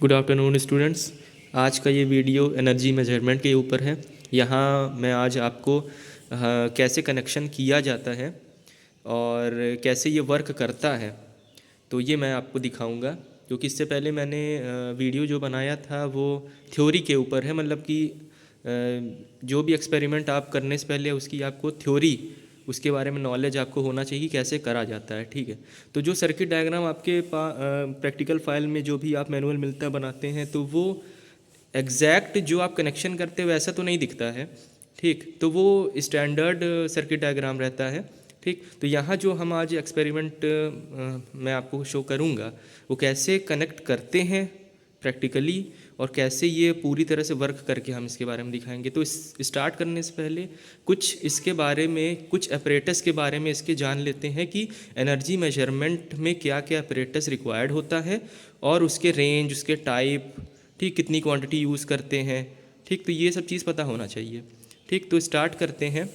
Good afternoon students. आज का ये वीडियो एनर्जी मेजरमेंट के ऊपर है। यहाँ मैं आज आपको कैसे कनेक्शन किया जाता है और कैसे ये वर्क करता है तो ये मैं आपको दिखाऊंगा। क्योंकि इससे पहले मैंने वीडियो जो बनाया था वो थ्योरी के ऊपर है, मतलब कि जो भी एक्सपेरिमेंट आप करने से पहले उसकी आपको थ्योरी, उसके बारे में नॉलेज आपको होना चाहिए कैसे करा जाता है। ठीक है, तो जो सर्किट डायग्राम आपके प्रैक्टिकल फाइल में जो भी आप मैनुअल मिलता है बनाते हैं तो वो एग्जैक्ट जो आप कनेक्शन करते हो वैसा तो नहीं दिखता है। ठीक, तो वो स्टैंडर्ड सर्किट डायग्राम रहता है। ठीक, तो यहाँ जो हम आज एक्सपेरिमेंट मैं आपको शो करूँगा वो कैसे कनेक्ट करते हैं प्रैक्टिकली और कैसे ये पूरी तरह से वर्क करके हम इसके बारे में दिखाएंगे। तो इस स्टार्ट करने से पहले कुछ इसके बारे में, कुछ अपरेटस के बारे में इसके जान लेते हैं कि एनर्जी मेजरमेंट में क्या क्या अपरेटस रिक्वायर्ड होता है और उसके रेंज, उसके टाइप, ठीक, कितनी क्वांटिटी यूज़ करते हैं। ठीक, तो ये सब चीज़ पता होना चाहिए। ठीक, तो स्टार्ट करते हैं।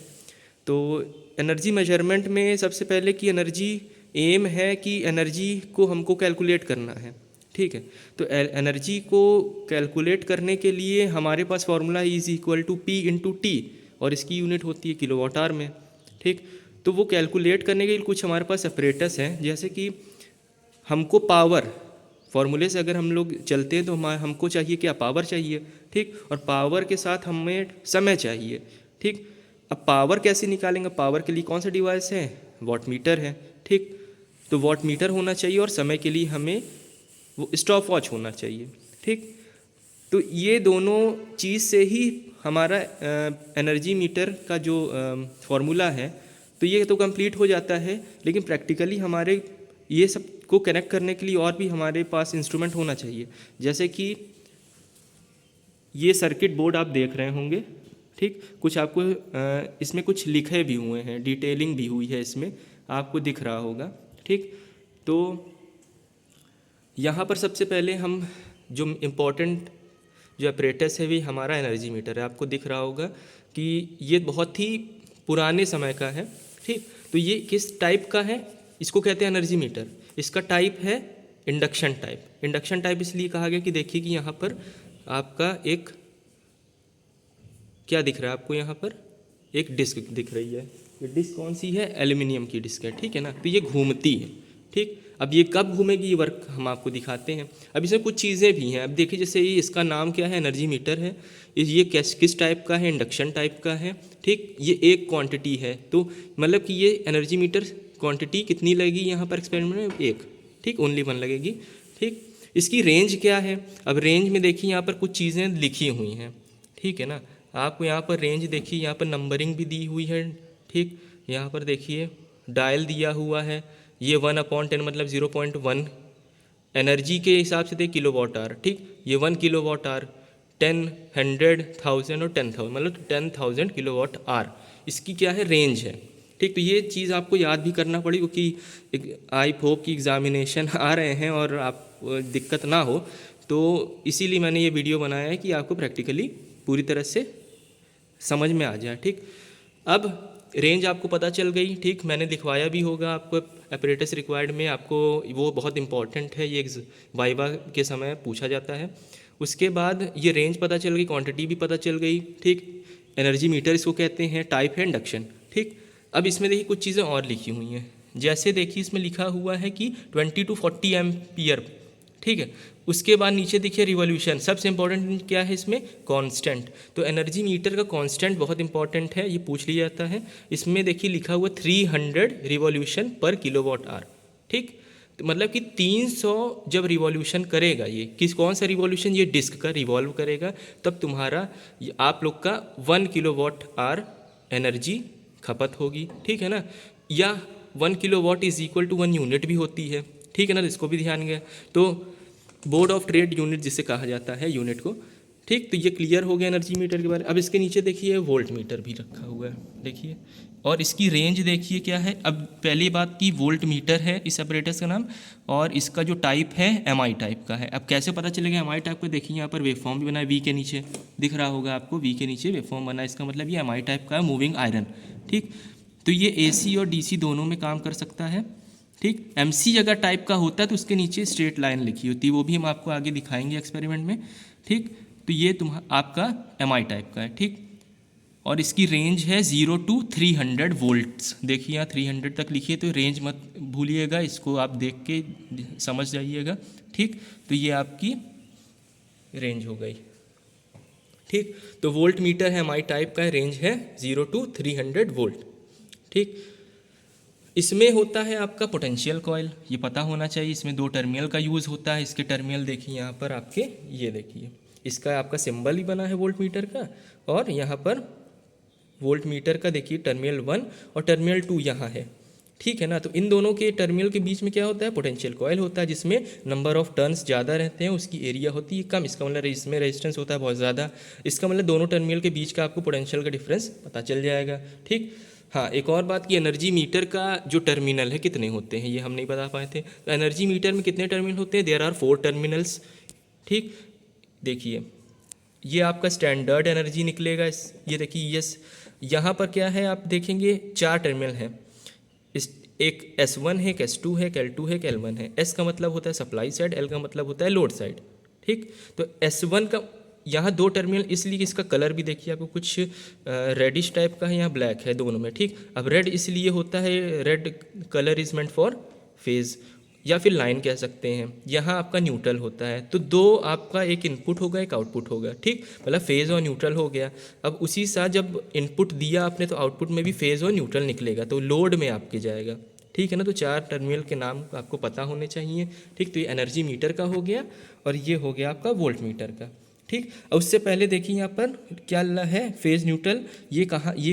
तो एनर्जी मेजरमेंट में सबसे पहले कि एनर्जी एम है कि एनर्जी को हमको कैलकुलेट करना है। ठीक है, तो एनर्जी को कैलकुलेट करने के लिए हमारे पास formula is equal to P into T और इसकी यूनिट होती है किलोवाट आवर में। ठीक, तो वो कैलकुलेट करने के लिए कुछ हमारे पास अपरेटस हैं, जैसे कि हमको पावर, फार्मूले से अगर हम लोग चलते हैं तो हमको चाहिए क्या, पावर चाहिए। ठीक, और पावर के साथ हमें समय चाहिए। ठीक, अब पावर कैसे निकालेंगे, पावर के लिए कौन सा डिवाइस है, वाट मीटर है। ठीक, तो वाट मीटर होना चाहिए और समय के लिए हमें वो स्टॉप वॉच होना चाहिए। ठीक, तो ये दोनों चीज़ से ही हमारा एनर्जी मीटर का जो फार्मूला है तो ये तो कंप्लीट हो जाता है। लेकिन प्रैक्टिकली हमारे ये सब को कनेक्ट करने के लिए और भी हमारे पास इंस्ट्रूमेंट होना चाहिए, जैसे कि ये सर्किट बोर्ड आप देख रहे होंगे। ठीक, कुछ आपको इसमें कुछ लिखे भी हुए हैं, डिटेलिंग भी हुई है, इसमें आपको दिख रहा होगा। ठीक, तो यहाँ पर सबसे पहले हम जो इम्पोर्टेंट जो अपरेटस है वो हमारा एनर्जी मीटर है। आपको दिख रहा होगा कि ये बहुत ही पुराने समय का है। ठीक, तो ये किस टाइप का है, इसको कहते हैं एनर्जी मीटर। इसका टाइप है इंडक्शन टाइप। इंडक्शन टाइप इसलिए कहा गया कि देखिए कि यहाँ पर आपका एक क्या दिख रहा है, आपको यहाँ पर एक डिस्क दिख रही है। ये डिस्क कौन सी है, एल्यूमिनियम की डिस्क है। ठीक है ना, तो ये घूमती है। ठीक, अब ये कब घूमेगी ये वर्क हम आपको दिखाते हैं। अब इसमें कुछ चीज़ें भी हैं। अब देखिए जैसे ये इसका नाम क्या है, एनर्जी मीटर है। ये किस टाइप का है, इंडक्शन टाइप का है। ठीक, ये एक क्वांटिटी है, तो मतलब कि ये एनर्जी मीटर क्वांटिटी कितनी लगेगी यहाँ पर एक्सपेरिमेंट में, एक। ठीक, ओनली वन लगेगी। ठीक, इसकी रेंज क्या है, अब रेंज में देखिए यहाँ पर कुछ चीज़ें लिखी हुई हैं। ठीक है ना, आपको यहाँ पर रेंज देखिए, यहाँ पर नंबरिंग भी दी हुई है। ठीक, यहाँ पर देखिए डायल दिया हुआ है। ये 1/10 मतलब 0.1 एनर्जी के हिसाब से थे किलोवाट आवर। ठीक, ये 1 किलोवाट आवर, 10, 100, 1000 और 10,000 मतलब 10,000 किलोवाट आवर इसकी क्या है, रेंज है। ठीक, तो ये चीज़ आपको याद भी करना पड़ेगी क्योंकि आई होप कि एग्ज़ामिनेशन आ रहे हैं और आप दिक्कत ना हो, तो इसीलिए मैंने ये वीडियो बनाया है कि आपको प्रैक्टिकली पूरी तरह से समझ में आ जाए। ठीक, अब रेंज आपको पता चल गई। ठीक, मैंने दिखवाया भी होगा आपको अपरेटस रिक्वायर्ड में, आपको वो बहुत इंपॉर्टेंट है, ये वाइवा के समय पूछा जाता है। उसके बाद ये रेंज पता चल गई, क्वांटिटी भी पता चल गई। ठीक, एनर्जी मीटर इसको कहते हैं, टाइप है इंडक्शन। ठीक, अब इसमें देखिए कुछ चीज़ें और लिखी हुई हैं, जैसे देखिए इसमें लिखा हुआ है कि 20 to 40 एम्पियर। ठीक है, उसके बाद नीचे देखिए रिवॉल्यूशन, सबसे इंपॉर्टेंट क्या है इसमें, कांस्टेंट। तो एनर्जी मीटर का कांस्टेंट बहुत इंपॉर्टेंट है, ये पूछ लिया जाता है। इसमें देखिए लिखा हुआ 300 रिवॉल्यूशन पर किलोवाट आवर। ठीक, तो मतलब कि 300 जब रिवॉल्यूशन करेगा, ये कौन सा रिवॉल्यूशन, ये डिस्क का रिवॉल्व करेगा, तब तुम्हारा आप लोग का 1 किलोवाट आवर एनर्जी खपत होगी। ठीक है ना, या 1 kilowatt is equal to 1 unit भी होती है। ठीक है ना, इसको भी ध्यान गया। तो बोर्ड ऑफ ट्रेड यूनिट जिसे कहा जाता है यूनिट को। ठीक, तो ये क्लियर हो गया एनर्जी मीटर के बारे में। अब इसके नीचे देखिए वोल्ट मीटर भी रखा हुआ है, देखिए, और इसकी रेंज देखिए क्या है। अब पहली बात की वोल्ट मीटर है इस अपरेटस का नाम, और इसका जो टाइप है एमआई टाइप का है। अब कैसे पता चलेगा एमआई टाइप का, देखिए यहाँ पर वेवफॉर्म भी बना है, वी के नीचे दिख रहा होगा आपको, वी के नीचे वेवफॉर्म बना है, इसका मतलब ये एमआई टाइप का है, मूविंग आयरन। ठीक, तो ये एसी और डीसी दोनों में काम कर सकता है। ठीक। MC अगर टाइप का होता है तो उसके नीचे स्ट्रेट लाइन लिखी होती है, वो भी हम आपको आगे दिखाएंगे एक्सपेरिमेंट में, ठीक। तो ये आपका MI टाइप का है, ठीक। और इसकी रेंज है 0 to 300 वोल्ट्स। देखिए यहाँ 300 तक लिखिए, तो रेंज मत भूलिएगा, इसको आप देख के समझ जाइएगा, ठीक। तो ये आपकी रेंज हो गई, ठीक। तो वोल्ट मीटर है MI टाइप का, रेंज है 0 to 300 वोल्ट, ठीक। इसमें होता है आपका पोटेंशियल कॉइल, ये पता होना चाहिए। इसमें 2 टर्मिनल का यूज़ होता है। इसके टर्मिनल देखिए यहाँ पर आपके, ये देखिए इसका आपका सिंबल ही बना है वोल्ट मीटर का, और यहाँ पर वोल्ट मीटर का देखिए टर्मिनल 1 और टर्मिनल 2 यहाँ है, ठीक है ना। तो इन दोनों के टर्मिनल के बीच में क्या होता है, पोटेंशियल कॉइल होता है, जिसमें नंबर ऑफ टर्न्स ज़्यादा रहते हैं, उसकी एरिया होती है कम। इसका मतलब इसमें रेजिस्टेंस होता है बहुत ज़्यादा। इसका मतलब दोनों टर्मिनल के बीच का आपको पोटेंशियल का डिफरेंस पता चल जाएगा, ठीक। हाँ, एक और बात कि एनर्जी मीटर का जो टर्मिनल है कितने होते हैं, ये हम नहीं बता पाए थे। तो एनर्जी मीटर में कितने टर्मिनल होते हैं, देयर आर 4 टर्मिनल्स, ठीक। देखिए ये आपका स्टैंडर्ड एनर्जी निकलेगा, ये देखिए यस, यहाँ पर क्या है आप देखेंगे 4 टर्मिनल हैं। इस एक S1 है, एक S2 है, एक L2 है, एक L1 है। S का मतलब होता है सप्लाई साइड, L का मतलब होता है लोड साइड, ठीक। तो S1 का यहाँ 2 टर्मिनल, इसलिए इसका कलर भी देखिए आपको कुछ रेडिश टाइप का है, यहाँ ब्लैक है दोनों में, ठीक। अब रेड इसलिए होता है, red colour is meant for phase या फिर लाइन कह सकते हैं। यहाँ आपका न्यूट्रल होता है। तो 2 आपका, एक इनपुट होगा एक आउटपुट होगा, ठीक। मतलब फेज़ और न्यूट्रल हो गया। अब उसी साथ जब इनपुट दिया आपने तो आउटपुट में भी फेज़ और न्यूट्रल निकलेगा, तो लोड में आपके जाएगा, ठीक है ना। तो 4 टर्मिनल के नाम आपको पता होने चाहिए, ठीक। तो ये एनर्जी मीटर का हो गया और ये हो गया आपका वोल्ट मीटर का, ठीक। और उससे पहले देखिए यहाँ पर क्या है, फेज़ न्यूट्रल, ये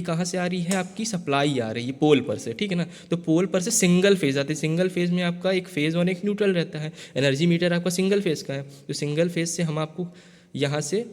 कहाँ से आ रही है, आपकी सप्लाई आ रही है पोल पर से, ठीक है ना। तो पोल पर से सिंगल फेज़ आती है, सिंगल फेज़ में आपका एक फेज़ और एक न्यूट्रल रहता है। एनर्जी मीटर आपका सिंगल फेज़ का है, तो सिंगल फेज़ से हम आपको यहाँ से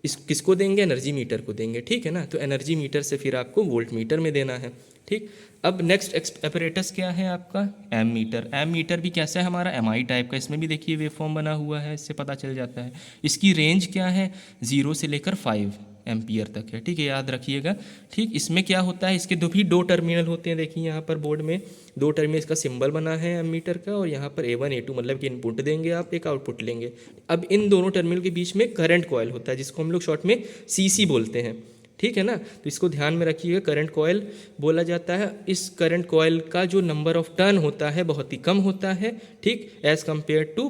किसको देंगे, एनर्जी मीटर को देंगे, ठीक है ना। तो एनर्जी मीटर से फिर आपको वोल्ट मीटर में देना है, ठीक। अब नेक्स्ट एपरेटस क्या है आपका, एम मीटर। एम मीटर भी कैसा है हमारा, MI टाइप का। इसमें भी देखिए वेव फॉर्म बना हुआ है, इससे पता चल जाता है। इसकी रेंज क्या है, 0 से लेकर 5 एम्पियर तक है, ठीक है, याद रखिएगा, ठीक। इसमें क्या होता है, इसके 2 टर्मिनल होते हैं, देखिए यहाँ पर बोर्ड में 2 टर्मिनल इसका सिंबल बना है एम मीटर का, और यहाँ पर A1 A2 मतलब कि इनपुट देंगे आप, एक आउटपुट लेंगे। अब इन दोनों टर्मिनल के बीच में करंट कॉइल होता है, जिसको हम लोग शॉर्ट में CC बोलते हैं, ठीक है ना। तो इसको ध्यान में रखिएगा, करंट कॉइल बोला जाता है। इस करंट कॉइल का जो नंबर ऑफ टर्न होता है बहुत ही कम होता है, ठीक, as compared to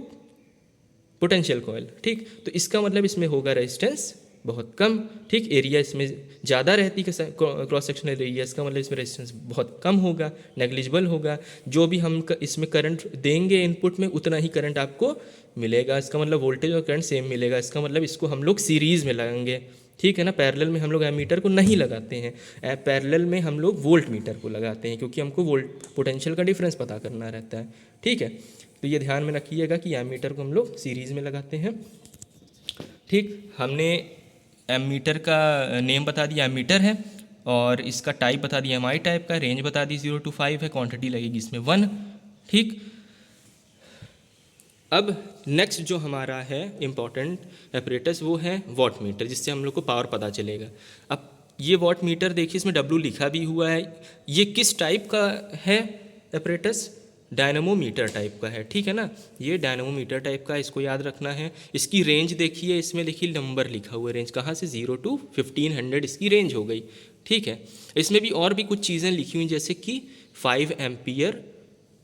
potential coil, ठीक। तो इसका मतलब इसमें होगा रेजिस्टेंस बहुत कम, ठीक। एरिया इसमें ज़्यादा रहती है, क्रॉस सेक्शनल एरिया, इसका मतलब इसमें रेजिस्टेंस बहुत कम होगा, नेग्लिजिबल होगा। जो भी हम इसमें करंट देंगे इनपुट में, उतना ही करंट आपको मिलेगा। इसका मतलब वोल्टेज और करंट सेम मिलेगा। इसका मतलब इसको हम लोग सीरीज़ में लगाएंगे, ठीक है ना। पैरेलल में हम लोग एमीटर को नहीं लगाते हैं, पैरेलल में हम लोग वोल्ट मीटर को लगाते हैं, क्योंकि हमको वोल्ट पोटेंशियल का डिफरेंस पता करना रहता है, ठीक है। तो ये ध्यान में रखिएगा कि एमीटर को हम लोग सीरीज़ में लगाते हैं, ठीक। हमने एमीटर का नेम बता दिया, एमीटर है, और इसका टाइप बता दिया MI टाइप का, रेंज बता दी 0 to 5 है, क्वांटिटी लगेगी इसमें 1, ठीक। अब नेक्स्ट जो हमारा है इम्पॉर्टेंट एपरेटस वो है वॉट मीटर, जिससे हम लोग को पावर पता चलेगा। अब ये वॉट मीटर देखिए, इसमें W लिखा भी हुआ है। ये किस टाइप का है एपरेटस, डायनमोमीटर टाइप का है, ठीक है ना। ये डायनमोमीटर टाइप का, इसको याद रखना है। इसकी रेंज देखिए, इसमें देखिए नंबर लिखा हुआ है, रेंज कहाँ से, 0 to 1500 इसकी रेंज हो गई, ठीक है। इसमें भी और भी कुछ चीज़ें लिखी हुई, जैसे कि 5 एम्पियर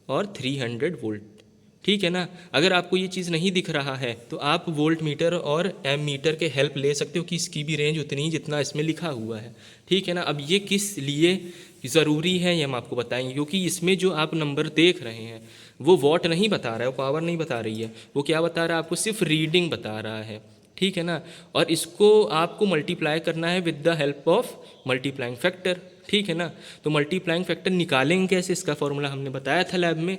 और 300 वोल्ट, ठीक है ना। अगर आपको ये चीज़ नहीं दिख रहा है तो आप वोल्ट मीटर और एम मीटर के हेल्प ले सकते हो कि इसकी भी रेंज उतनी जितना इसमें लिखा हुआ है, ठीक है ना। अब ये किस लिए ज़रूरी है ये हम आपको बताएंगे, क्योंकि इसमें जो आप नंबर देख रहे हैं वो वॉट नहीं बता रहा है, वो पावर नहीं बता रही है, वो क्या बता रहा है आपको, सिर्फ रीडिंग बता रहा है, ठीक है ना। और इसको आपको मल्टीप्लाई करना है with the help of multiplying factor, ठीक है ना। तो मल्टीप्लाइंग फैक्टर निकालेंगे कैसे, इसका फॉर्मूला हमने बताया था लैब में।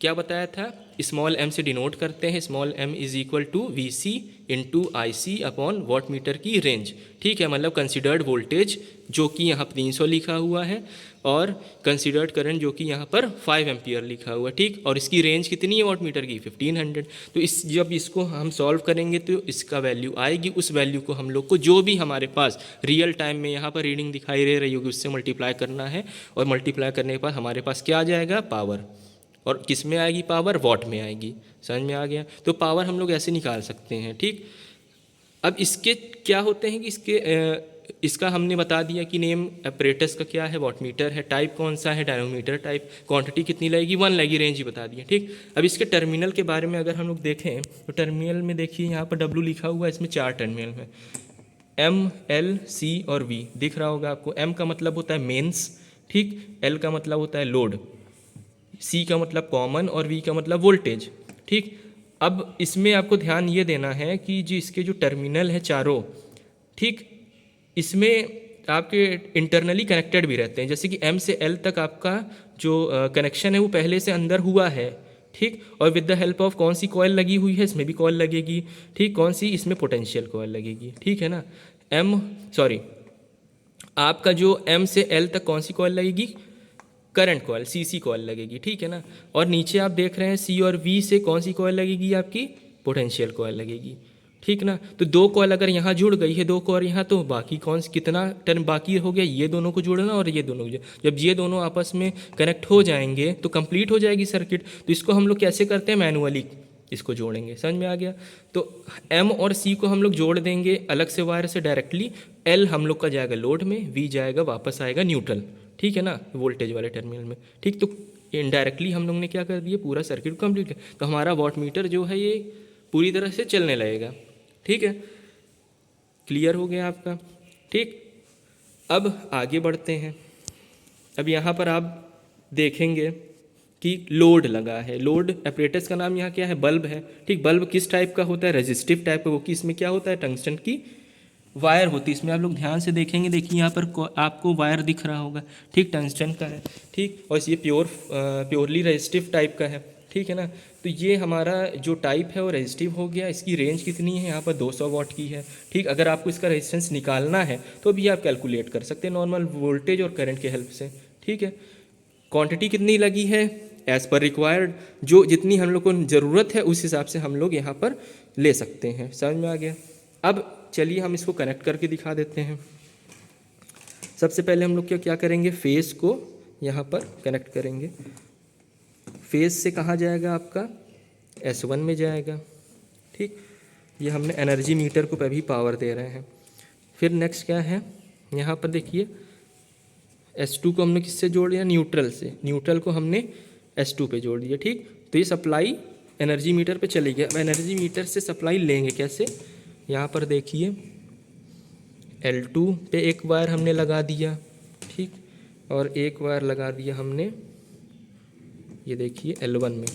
क्या बताया था, स्मॉल m से डिनोट करते हैं, small m is equal to V C into I C upon watt meter की रेंज, ठीक है, मतलब कंसिडर्ड वोल्टेज जो कि यहाँ 300 लिखा हुआ है और कंसिडर्ड करंट जो कि यहाँ पर 5 एम्पियर लिखा हुआ है, ठीक, और इसकी रेंज कितनी है वॉट मीटर की 1500। तो इस जब इसको हम सॉल्व करेंगे तो इसका वैल्यू आएगी, उस वैल्यू को हम लोग को जो भी हमारे पास रियल टाइम में यहाँ पर रीडिंग दिखाई दे रही होगी उससे मल्टीप्लाई करना है, और मल्टीप्लाई करने के बाद हमारे पास क्या आ जाएगा, पावर, और किस में आएगी पावर, वॉट में आएगी। समझ में आ गया। तो पावर हम लोग ऐसे निकाल सकते हैं, ठीक। अब इसके क्या होते हैं कि इसका हमने बता दिया कि नेम अपरेटस का क्या है, वॉटमीटर है, टाइप कौन सा है, डायनोमीटर टाइप, क्वांटिटी कितनी लगेगी, 1 लगेगी, रेंज ही बता दिया, ठीक। अब इसके टर्मिनल के बारे में अगर हम लोग देखें तो टर्मिनल में देखिए यहाँ पर W लिखा हुआ है, इसमें 4 टर्मिनल है, M, L, C और V दिख रहा होगा आपको। M का मतलब होता है मेंस, ठीक, L का मतलब होता है लोड, C का मतलब कॉमन और V का मतलब वोल्टेज, ठीक। अब इसमें आपको ध्यान ये देना है कि जो इसके जो टर्मिनल है चारों, ठीक, इसमें आपके इंटरनली कनेक्टेड भी रहते हैं, जैसे कि M से L तक आपका जो कनेक्शन है वो पहले से अंदर हुआ है, ठीक, और विद द हेल्प ऑफ कौन सी कॉइल लगी हुई है, इसमें भी कॉइल लगेगी, ठीक, कौन सी, इसमें पोटेंशियल कॉइल लगेगी, ठीक है ना। आपका जो M से L तक कौन सी कॉइल लगेगी, करंट कॉइल, CC कॉइल लगेगी, ठीक है ना। और नीचे आप देख रहे हैं C और V से कौन सी कॉइल लगेगी, आपकी पोटेंशियल कॉइल लगेगी, ठीक ना। तो 2 कॉइल अगर यहाँ जुड़ गई है, 2 कॉइल यहाँ, तो बाकी कौन कितना टर्म बाकी हो गया, ये दोनों को जोड़ना और ये दोनों को। जब ये दोनों आपस में कनेक्ट हो जाएंगे तो कंप्लीट हो जाएगी सर्किट। तो इसको हम लोग कैसे करते हैं, मैनुअली इसको जोड़ेंगे। समझ में आ गया। तो M और C को हम लोग जोड़ देंगे अलग से वायर से डायरेक्टली। L हम लोग का जाएगा लोड में, V जाएगा वापस आएगा न्यूट्रल, ठीक है ना, वोल्टेज वाले टर्मिनल में, ठीक। तो इनडायरेक्टली हम लोग ने क्या कर दिया, पूरा सर्किट कंप्लीट किया। तो हमारा वॉट मीटर जो है ये पूरी तरह से चलने लगेगा, ठीक है। क्लियर हो गया आपका, ठीक। अब आगे बढ़ते हैं। अब यहाँ पर आप देखेंगे कि लोड लगा है, लोड अपरेटस का नाम यहाँ क्या है, बल्ब है, ठीक। बल्ब किस टाइप का होता है, रेजिस्टिव टाइप का, वो कि इसमें क्या होता है, टंगस्टन की वायर होती है। इसमें आप लोग ध्यान से देखेंगे, देखिए यहाँ पर आपको वायर दिख रहा होगा, ठीक, टंगस्टन का है, ठीक, और ये प्योरली रेजिस्टिव टाइप का है, ठीक है ना। तो ये हमारा जो टाइप है वो रेजिस्टिव हो गया। इसकी रेंज कितनी है, यहाँ पर 200 वाट की है, ठीक। अगर आपको इसका रेजिस्टेंस निकालना है तो भी आप कैलकुलेट कर सकते हैं नॉर्मल वोल्टेज और करंट के हेल्प से, ठीक है। क्वांटिटी कितनी लगी है, एज़ पर रिक्वायर्ड, जो जितनी हम लोग को ज़रूरत है उस हिसाब से हम लोग यहाँ पर ले सकते हैं। समझ में आ गया। अब चलिए हम इसको कनेक्ट करके दिखा देते हैं। सबसे पहले हम लोग क्या करेंगे, फेस को यहाँ पर कनेक्ट करेंगे। फेस से कहाँ जाएगा, आपका S1 में जाएगा, ठीक। ये हमने एनर्जी मीटर को भी पावर दे रहे हैं। फिर नेक्स्ट क्या है, यहाँ पर देखिए S2 को हमने किससे जोड़ दिया, न्यूट्रल से, न्यूट्रल को हमने S2 पे जोड़ दिया, ठीक। तो ये सप्लाई एनर्जी मीटर पे चली गई। अब एनर्जी मीटर से सप्लाई लेंगे कैसे, यहाँ पर देखिए L2 पे एक वायर हमने लगा दिया, ठीक, और एक वायर लगा दिया हमने, ये देखिए L1 में।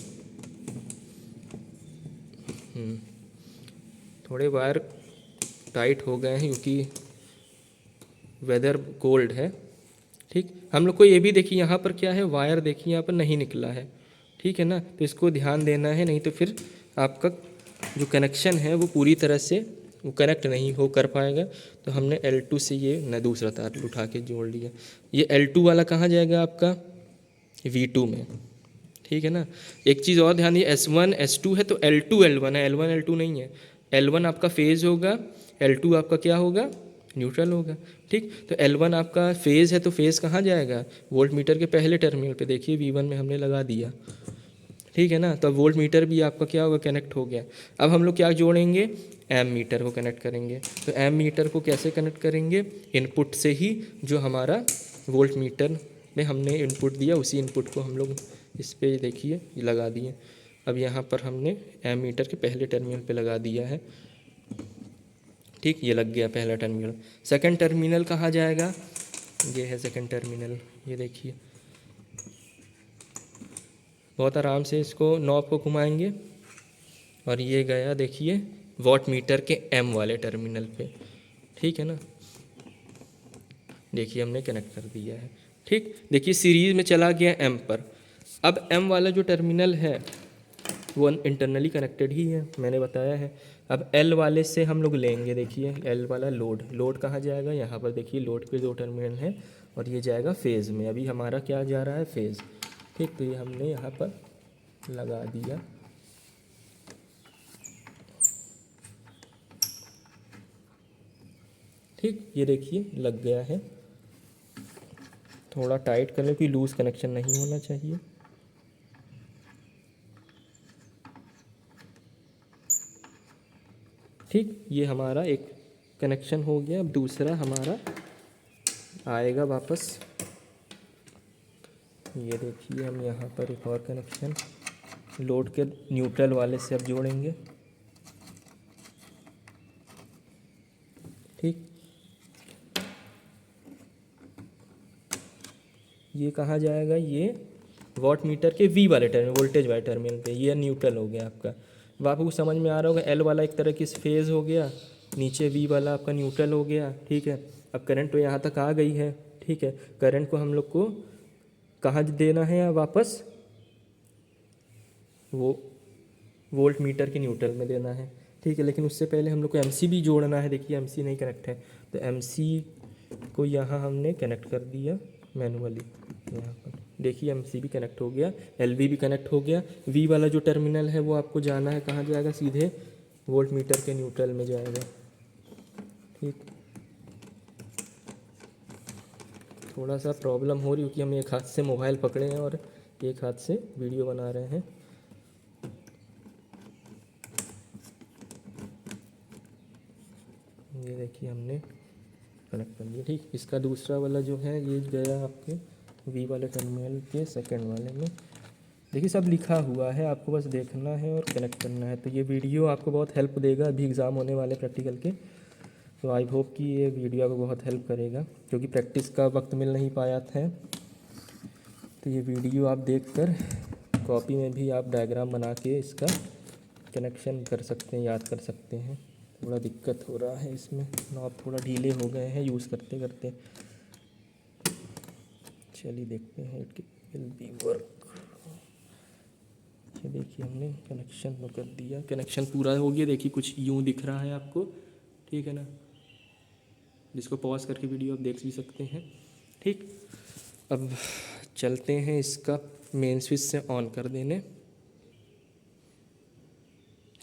थोड़े वायर टाइट हो गए हैं क्योंकि वेदर कोल्ड है, ठीक। हम लोग को ये भी देखिए यहाँ पर क्या है, वायर देखिए यहाँ पर नहीं निकला है, ठीक है ना। तो इसको ध्यान देना है, नहीं तो फिर आपका जो कनेक्शन है वो पूरी तरह से वो कनेक्ट नहीं हो कर पाएगा। तो हमने L2 से ये न दूसरा तार उठा के जोड़ लिया। ये L2 वाला कहाँ जाएगा, आपका V2 में, ठीक है ना। एक चीज़ और ध्यान दिए, S1 S2 है तो L2 L1 है, L1 L2 नहीं है। L1 आपका फेज़ होगा, L2 आपका क्या होगा, न्यूट्रल होगा, ठीक। तो L1 आपका फेज़ है तो फेज़ कहाँ जाएगा, वोल्ट मीटर के पहले टर्मिनल पे, देखिए V1 में हमने लगा दिया, ठीक है ना। तो वोल्ट मीटर भी आपका क्या होगा, कनेक्ट हो गया। अब हम लोग क्या जोड़ेंगे, एम मीटर को कनेक्ट करेंगे। तो एम मीटर को कैसे कनेक्ट करेंगे, इनपुट से ही, जो हमारा वोल्ट मीटर में हमने इनपुट दिया उसी इनपुट को हम लोग इस पर देखिए लगा दिए। अब यहाँ पर हमने एम मीटर के पहले टर्मिनल पे लगा दिया है, ठीक, ये लग गया पहला टर्मिनल। सेकंड टर्मिनल कहाँ जाएगा, ये है सेकंड टर्मिनल, ये देखिए। बहुत आराम से इसको नॉब को घुमाएंगे और ये गया देखिए वॉट मीटर के एम वाले टर्मिनल पे, ठीक है ना। देखिए हमने कनेक्ट कर दिया है, ठीक। देखिए सीरीज में चला गया एम पर। अब एम वाला जो टर्मिनल है वो इंटरनली कनेक्टेड ही है, मैंने बताया है। अब एल वाले से हम लोग लेंगे, देखिए एल वाला लोड कहाँ जाएगा, यहाँ पर देखिए लोड के 2 टर्मिनल हैं और ये जाएगा फेज़ में। अभी हमारा क्या जा रहा है, फेज़। ठीक, तो ये हमने यहाँ पर लगा दिया। ठीक, ये देखिए लग गया है। थोड़ा टाइट कर लें कि लूज़ कनेक्शन नहीं होना चाहिए। ठीक, ये हमारा एक कनेक्शन हो गया। अब दूसरा हमारा आएगा वापस। ये देखिए हम यहाँ पर एक और कनेक्शन लोड के न्यूट्रल वाले से अब जोड़ेंगे। ठीक, ये कहाँ जाएगा, ये वॉट मीटर के वी वाले टर्मिनल, वोल्टेज वाले टर्मिनल पे। ये न्यूट्रल हो गया आपका। अब आपको समझ में आ रहा होगा, एल वाला एक तरह की फेज़ हो गया, नीचे वी वाला आपका न्यूट्रल हो गया। ठीक है, अब करंट तो यहाँ तक आ गई है। ठीक है, करंट को हम लोग को कहाँ देना है वापस, वो वोल्ट मीटर के न्यूट्रल में देना है। ठीक है, लेकिन उससे पहले हम लोग को एमसी भी जोड़ना है। देखिए एमसी नहीं कनेक्ट है, तो एमसी को यहाँ हमने कनेक्ट कर दिया मैनुअली। यहाँ पर देखिए एमसी भी कनेक्ट हो गया, एलवी भी कनेक्ट हो गया। वी वाला जो टर्मिनल है वो आपको जाना है, कहाँ जाएगा, सीधे वोल्ट मीटर के न्यूट्रल में जाएगा। ठीक, थोड़ा सा प्रॉब्लम हो रही है क्योंकि हम एक हाथ से मोबाइल पकड़े हैं और एक हाथ से वीडियो बना रहे हैं। ये देखिए हमने कनेक्ट कर दिया। ठीक, इसका दूसरा वाला जो है ये गया आपके वी वाले टर्मिनल के सेकंड वाले में। देखिए सब लिखा हुआ है, आपको बस देखना है और कनेक्ट करना है। तो ये वीडियो आपको बहुत हेल्प देगा, अभी एग्ज़ाम होने वाले प्रैक्टिकल के। तो आई होप कि ये वीडियो आपको बहुत हेल्प करेगा, क्योंकि प्रैक्टिस का वक्त मिल नहीं पाया था। तो ये वीडियो आप देखकर कॉपी में भी आप डायग्राम बना के इसका कनेक्शन कर सकते हैं, याद कर सकते हैं। थोड़ा दिक्कत हो रहा है इसमें, नॉब थोड़ा ढीले हो गए हैं यूज़ करते करते। चलिए देखते हैं इट विल बी वर्क। देखिए हमने कनेक्शन तो कर दिया, कनेक्शन पूरा हो गया। देखिए कुछ यूँ दिख रहा है आपको, ठीक है ना, जिसको पॉज करके वीडियो आप देख भी सकते हैं। ठीक, अब चलते हैं इसका मेन स्विच से ऑन कर देने।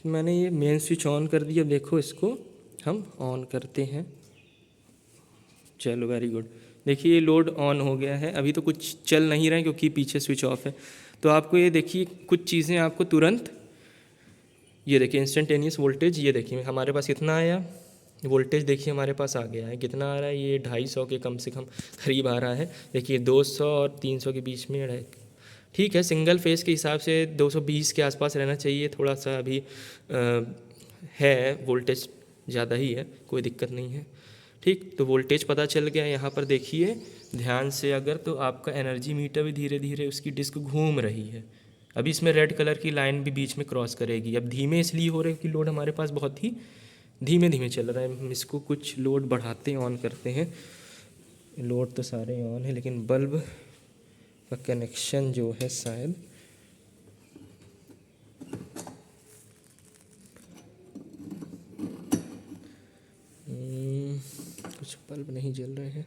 मैंने ये मेन स्विच ऑन कर दिया, देखो इसको हम ऑन करते हैं। चलो वेरी गुड, देखिए ये लोड ऑन हो गया है। अभी तो कुछ चल नहीं रहा है क्योंकि पीछे स्विच ऑफ है। तो आपको ये देखिए कुछ चीज़ें आपको तुरंत, ये देखिए इंस्टेंटेनियस वोल्टेज, ये देखिए हमारे पास कितना आया वोल्टेज, देखिए हमारे पास आ गया है। कितना आ रहा है, ये 250 के कम से कम करीब आ रहा है। देखिए 200 और 300 के बीच में है। ठीक है, सिंगल फेस के हिसाब से 220 के आसपास रहना चाहिए। थोड़ा सा अभी है वोल्टेज ज़्यादा ही है, कोई दिक्कत नहीं है। ठीक, तो वोल्टेज पता चल गया। यहाँ पर देखिए ध्यान से अगर, तो आपका एनर्जी मीटर भी धीरे धीरे उसकी डिस्क घूम रही है। अभी इसमें रेड कलर की लाइन भी बीच में क्रॉस करेगी। अब धीमे इसलिए हो रहे हैं कि लोड हमारे पास बहुत ही धीमे धीमे चल रहा है। हम इसको कुछ लोड बढ़ाते हैं, ऑन करते हैं। लोड तो सारे ऑन है, लेकिन बल्ब का कनेक्शन जो है शायद कुछ बल्ब नहीं जल रहे हैं।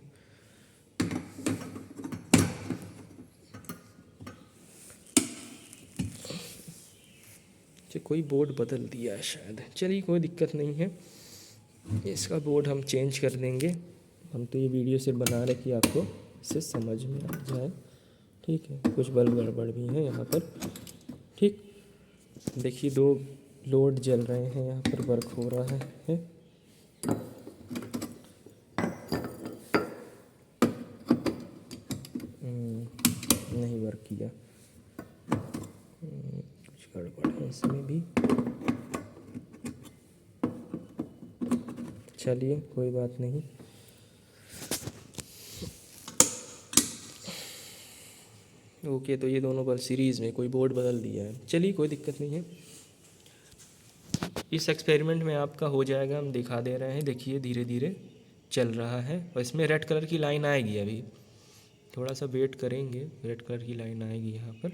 कोई बोर्ड बदल दिया है शायद, चलिए कोई दिक्कत नहीं है, इसका बोर्ड हम चेंज कर देंगे। हम तो ये वीडियो सिर्फ बना रहे कि आपको इससे समझ में आ जाए। ठीक है, कुछ बल्ब गड़बड़ भी हैं यहाँ पर। ठीक, देखिए 2 लोड जल रहे हैं, यहाँ पर वर्क हो रहा है। नहीं वर्क किया, कुछ गड़बड़ है इसमें भी। चलिए कोई बात नहीं। ओके, तो ये दोनों बल्ब सीरीज़ में, कोई बोर्ड बदल दिया है। चलिए कोई दिक्कत नहीं है, इस एक्सपेरिमेंट में आपका हो जाएगा। हम दिखा दे रहे हैं, देखिए धीरे धीरे चल रहा है और इसमें रेड कलर की लाइन आएगी। अभी थोड़ा सा वेट करेंगे, रेड कलर की लाइन आएगी यहाँ पर।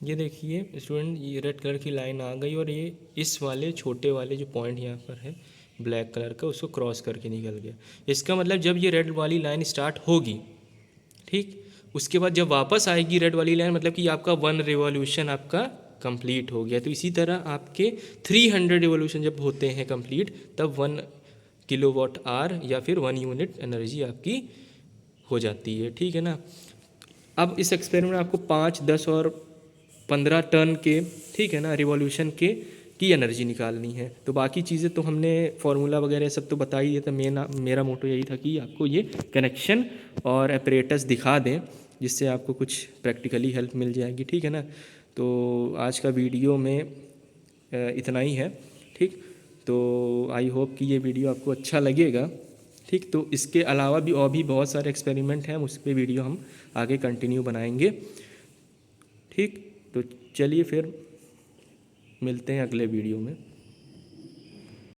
ये देखिए स्टूडेंट, ये रेड कलर की लाइन आ गई और ये इस वाले छोटे वाले जो पॉइंट यहाँ पर है ब्लैक कलर का, उसको क्रॉस करके निकल गया। इसका मतलब जब ये रेड वाली लाइन स्टार्ट होगी, ठीक, उसके बाद जब वापस आएगी रेड वाली लाइन, मतलब कि आपका 1 रिवॉल्यूशन आपका कंप्लीट हो गया। तो इसी तरह आपके 300 रिवॉल्यूशन जब होते हैं कंप्लीट, तब 1 किलोवाट आवर या फिर 1 यूनिट एनर्जी आपकी हो जाती है, ठीक है ना। अब इस एक्सपेरिमेंट में आपको 5, 10 और 15 टन के, ठीक है ना, रिवॉल्यूशन के की एनर्जी निकालनी है। तो बाकी चीज़ें तो हमने फार्मूला वगैरह सब तो बता ही दिया था। मेरा मोटो यही था कि आपको ये कनेक्शन और अपरेटस दिखा दें, जिससे आपको कुछ प्रैक्टिकली हेल्प मिल जाएगी, ठीक है ना। तो आज का वीडियो में इतना ही है, ठीक। तो आई होप कि ये वीडियो आपको अच्छा लगेगा, ठीक। तो इसके अलावा भी और भी बहुत सारे एक्सपेरिमेंट हैं, उस पर वीडियो हम आगे कंटिन्यू बनाएंगे, ठीक। तो चलिए फिर मिलते हैं अगले वीडियो में।